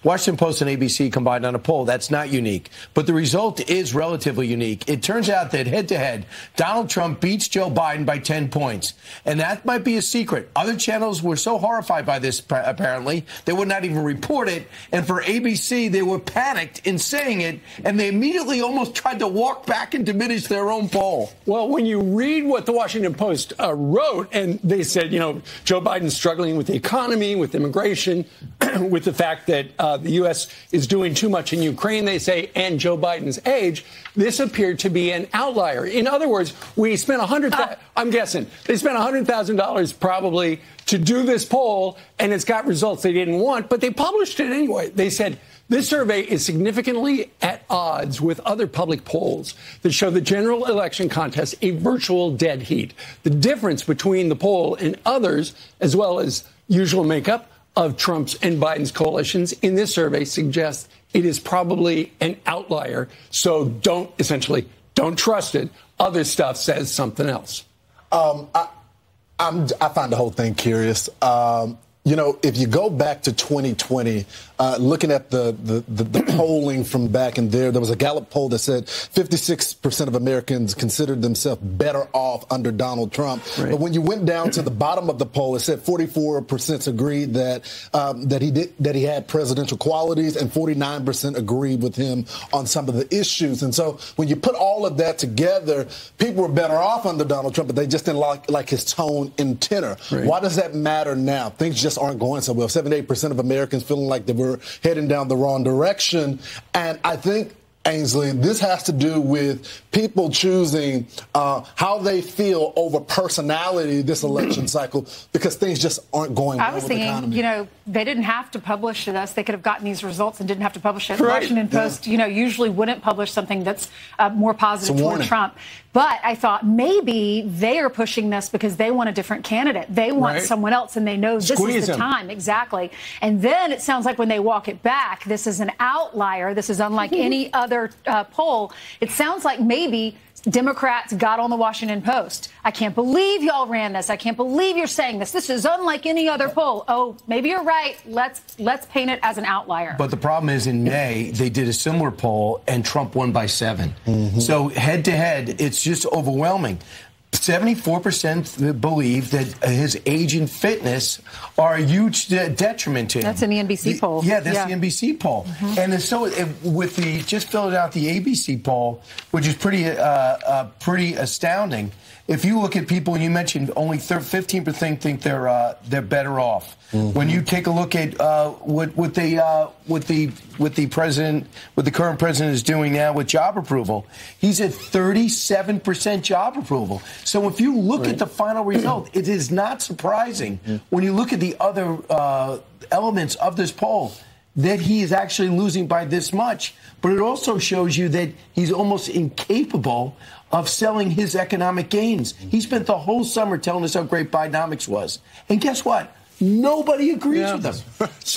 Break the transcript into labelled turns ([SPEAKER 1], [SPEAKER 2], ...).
[SPEAKER 1] Washington Post and ABC combined on a poll. That's not unique. But the result is relatively unique. It turns out that head-to-head, Donald Trump beats Joe Biden by 10 points. And that might be a secret. Other channels were so horrified by this, apparently, they would not even report it. And for ABC, they were panicked in saying it, and they immediately almost tried to walk back and diminish their own poll.
[SPEAKER 2] Well, when you read what the Washington Post wrote, and they said, Joe Biden's struggling with the economy, with immigration, with the fact that the U.S. is doing too much in Ukraine, they say, and Joe Biden's age, this appeared to be an outlier. In other words, we spent I'm guessing they spent $100,000 probably to do this poll, and it's got results they didn't want, but they published it anyway. They said, this survey is significantly at odds with other public polls that show the general election contest a virtual dead heat. The difference between the poll and others, as well as usual makeup of Trump's and Biden's coalitions in this survey, suggests it is probably an outlier. So don't trust it. Other stuff says something else.
[SPEAKER 3] I find the whole thing curious. If you go back to 2020, looking at the polling from back in there was a Gallup poll that said 56% of Americans considered themselves better off under Donald Trump. Right. But when you went down to the bottom of the poll, it said 44% agreed that he had presidential qualities, and 49% agreed with him on some of the issues. And so when you put all of that together, people were better off under Donald Trump, but they just didn't like his tone and tenor. Right. Why does that matter now? Things just aren't going so well. 78% of Americans feeling like they were heading down the wrong direction. And I think, Ainsley, this has to do with people choosing how they feel over personality this election cycle, because things just aren't going well with the economy.
[SPEAKER 4] I was thinking, they didn't have to publish this. They could have gotten these results and didn't have to publish it.
[SPEAKER 3] Right.
[SPEAKER 4] The Washington Post, usually wouldn't publish something that's more positive toward Trump. But I thought maybe they are pushing this because they want a different candidate. They want someone else, and they know this is the time. Exactly. And then it sounds like when they walk it back, this is an outlier. This is unlike any other poll. It sounds like maybe Democrats got on the Washington Post. I can't believe y'all ran this. I can't believe you're saying this. This is unlike any other poll. Oh, maybe you're right. Let's paint it as an outlier.
[SPEAKER 1] But the problem is, in May, they did a similar poll, and Trump won by 7. Mm-hmm. So head-to-head, it's just overwhelming. 74% believe that his age and fitness are a huge detriment to him.
[SPEAKER 4] That's in the NBC poll.
[SPEAKER 1] Yeah, that's the NBC poll. Mm-hmm. And so with just filled out the ABC poll, which is pretty astounding. If you look at people, and you mentioned only 15% think they're better off. Mm-hmm. When you take a look at what the current president is doing now with job approval, he's at 37% job approval. So if you look at the final result, it is not surprising when you look at the other elements of this poll that he is actually losing by this much. But it also shows you that he's almost incapable of selling his economic gains. He spent the whole summer telling us how great Bidenomics was. And guess what? Nobody agrees with him.